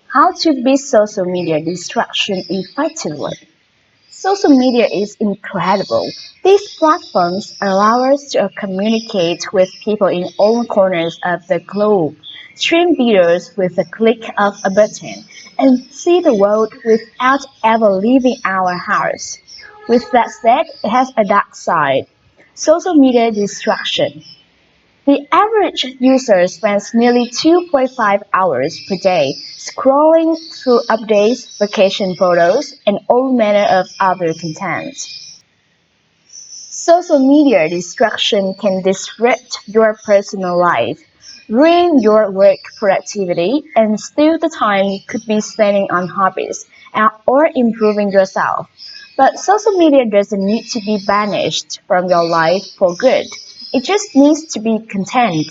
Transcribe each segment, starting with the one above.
How to beat social media distraction effectively. Social media is incredible. These platforms allow us to communicate with people in all corners of the globe, stream videos with the click of a button, and see the world without ever leaving our house. With that said, it has a dark side. Social media distraction. The average user spends nearly 2.5 hours per day scrolling through updates, vacation photos, and all manner of other content. Social media distraction can disrupt your personal life, ruin your work productivity, and steal the time you could be spending on hobbies or improving yourself. But social media doesn't need to be banished from your life for good. It just needs to be content.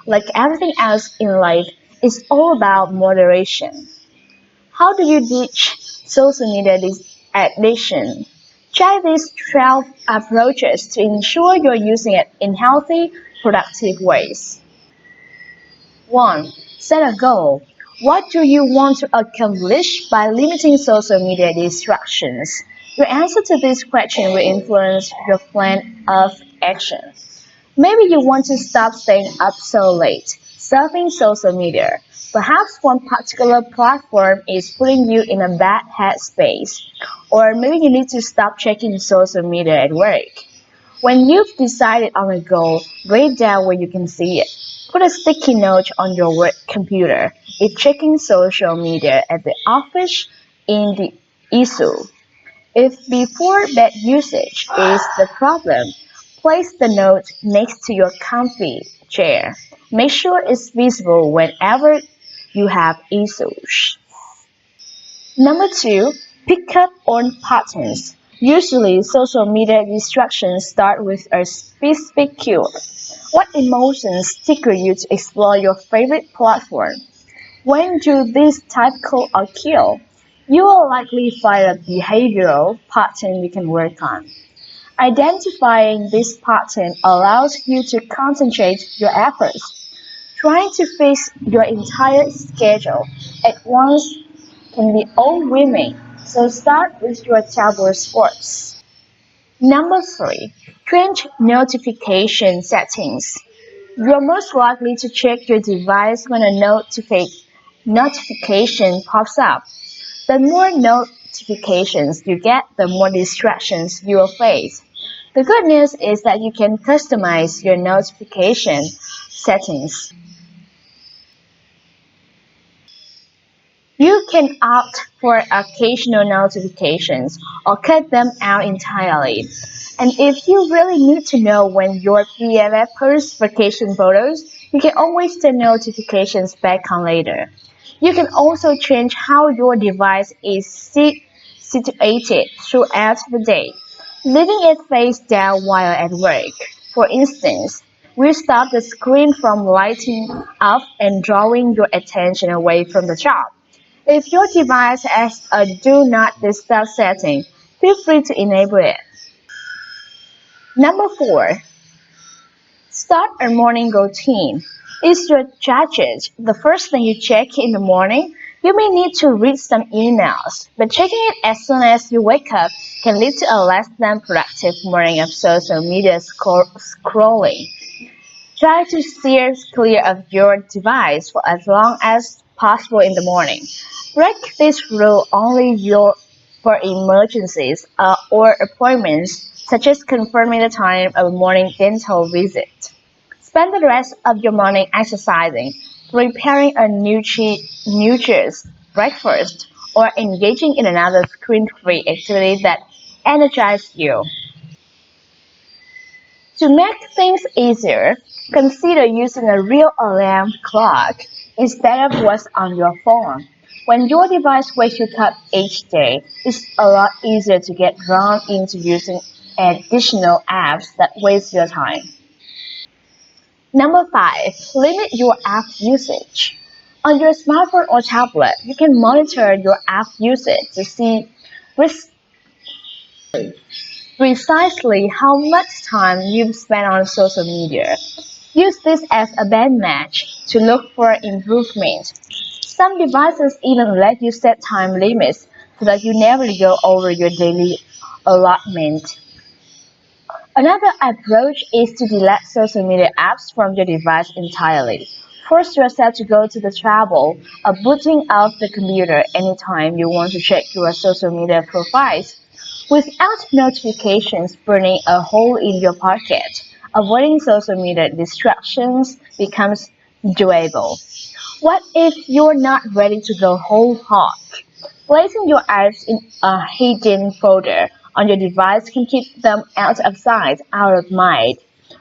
Like everything else in life, it's all about moderation. How do you ditch social media addiction? Try these 12 approaches to ensure you're using it in healthy, productive ways. 1. Set a goal. What do you want to accomplish by limiting social media distractions? Your answer to this question will influence your plan of action. Maybe you want to stop staying up so late, surfing social media. Perhaps one particular platform is putting you in a bad headspace. Or maybe you need to stop checking social media at work. When you've decided on a goal, write down where you can see it. Put a sticky note on your work computer if checking social media at the office in the issue. If before bed usage is the problem, place the note next to your comfy chair. Make sure it's visible whenever you have issues. Number 2, pick up on patterns. Usually, social media distractions start with a specific cue. What emotions trigger you to explore your favorite platform? When do these typical occur? You will likely find a behavioral pattern you can work on. Identifying this pattern allows you to concentrate your efforts. Trying to fix your entire schedule at once can be overwhelming, so start with your table sports. Number 3, change notification settings. You're most likely to check your device when a notification pops up. The more notifications you get, the more distractions you will face. The good news is that you can customize your notification settings. You can opt for occasional notifications or cut them out entirely. And if you really need to know when your BFF posts vacation photos, you can always turn notifications back on later. You can also change how your device is situated throughout the day, leaving it face down while at work. For instance, will stop the screen from lighting up and drawing your attention away from the job. If your device has a Do Not Disturb setting, feel free to enable it. Number 4, start a morning routine. Is your gadget the first thing you check in the morning? You may need to read some emails, but checking it as soon as you wake up can lead to a less than productive morning of social media scrolling. Try to steer clear of your device for as long as possible in the morning. Break this rule for emergencies or appointments, such as confirming the time of a morning dental visit. Spend the rest of your morning exercising, preparing a nutritious breakfast, or engaging in another screen-free activity that energizes you. To make things easier, consider using a real alarm clock instead of what's on your phone. When your device wakes you up each day, it's a lot easier to get drawn into using additional apps that waste your time. Number 5, limit your app usage. On your smartphone or tablet, you can monitor your app usage to see precisely how much time you've spent on social media. Use this as a benchmark to look for improvement. Some devices even let you set time limits so that you never go over your daily allotment. Another approach is to delete social media apps from your device entirely. Force yourself to go to the trouble of booting up the computer anytime you want to check your social media profiles. Without notifications burning a hole in your pocket, avoiding social media distractions becomes doable. What if you're not ready to go whole hog? Placing your apps in a hidden folder on your device can keep them out of sight, out of mind.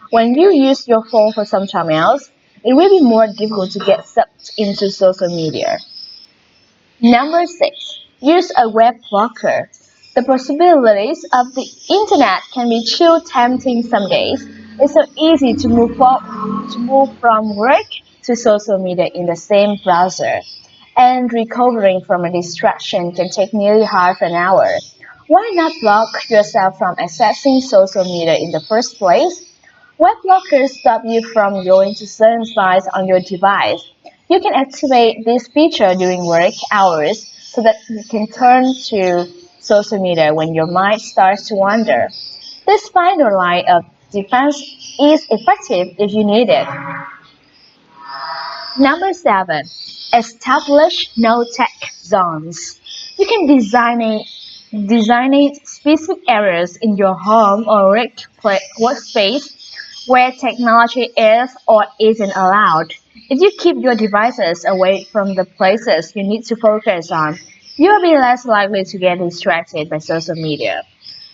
When you use your phone for something else, it will be more difficult to get sucked into social media. Number 6. Use a web blocker. The possibilities of the internet can be too tempting some days. It's so easy to move from work to social media in the same browser. And recovering from a distraction can take nearly half an hour. Why not block yourself from accessing social media in the first place? Web blockers stop you from going to certain sites on your device. You can activate this feature during work hours so that you can turn to social media when your mind starts to wander. This final line of defense is effective if you need it. Number 7. Establish no tech zones. You can designate specific areas in your home or workspace where technology is or isn't allowed. If you keep your devices away from the places you need to focus on, you will be less likely to get distracted by social media.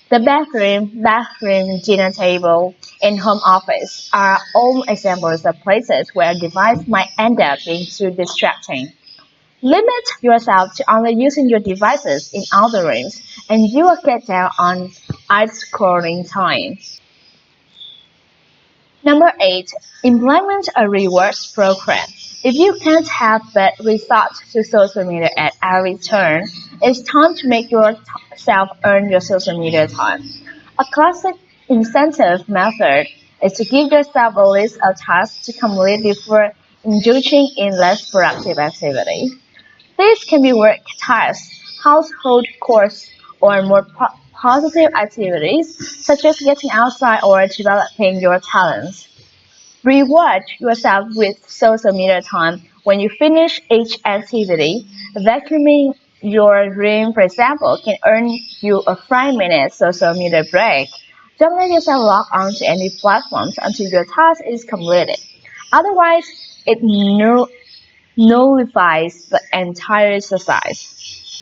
The bathroom, dinner table, and home office are all examples of places where a device might end up being too distracting. Limit yourself to only using your devices in other rooms, and you will cut down on idle scrolling time. Number 8. Implement a rewards program. If you can't have but resort to social media at every turn, it's time to make yourself earn your social media time. A classic incentive method is to give yourself a list of tasks to complete before indulging in less productive activity. These can be work tasks, household chores, or more positive activities such as getting outside or developing your talents. Reward yourself with social media time when you finish each activity. Vacuuming your room, for example, can earn you a 5-minute social media break. Don't let yourself log on to any platforms until your task is completed. Otherwise, it nullifies the entire exercise.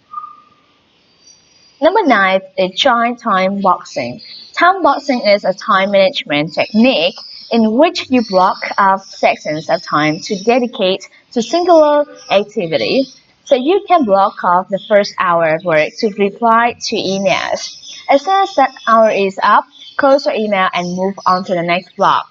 Number 9 is joint time boxing. Time boxing is a time management technique in which you block off sections of time to dedicate to singular activity. So you can block off the first hour of work to reply to emails. As soon as that hour is up, close your email and move on to the next block.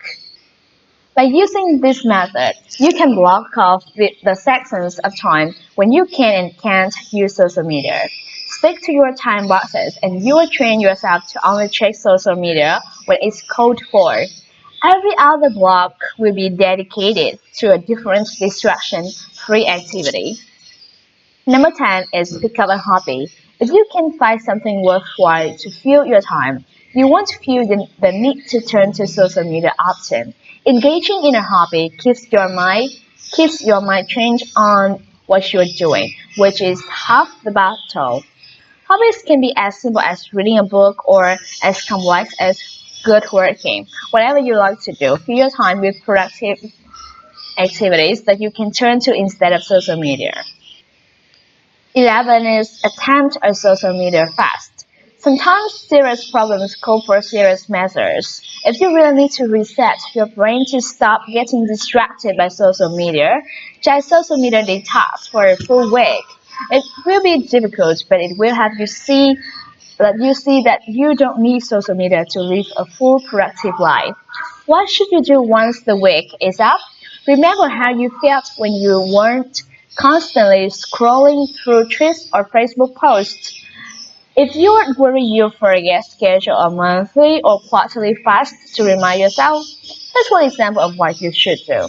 By using this method, you can block off the sections of time when you can and can't use social media. Stick to your time boxes and you will train yourself to only check social media when it's called for. Every other block will be dedicated to a different distraction-free activity. Number 10 is pick up a hobby. If you can find something worthwhile to fill your time, you won't feel the need to turn to social media often. Engaging in a hobby keeps your mind trained on what you're doing, which is half the battle. Hobbies can be as simple as reading a book or as complex as good working. Whatever you like to do, fill your time with productive activities that you can turn to instead of social media. 11 is attempt a social media fast. Sometimes serious problems call for serious measures. If you really need to reset your brain to stop getting distracted by social media, try social media detox for a full week. It will be difficult, but it will have you see that you don't need social media to live a full productive life. What should you do once the week is up? Remember how you felt when you weren't constantly scrolling through tweets or Facebook posts. If you are worried you forget, schedule a monthly or quarterly fast to remind yourself. That's one example of what you should do.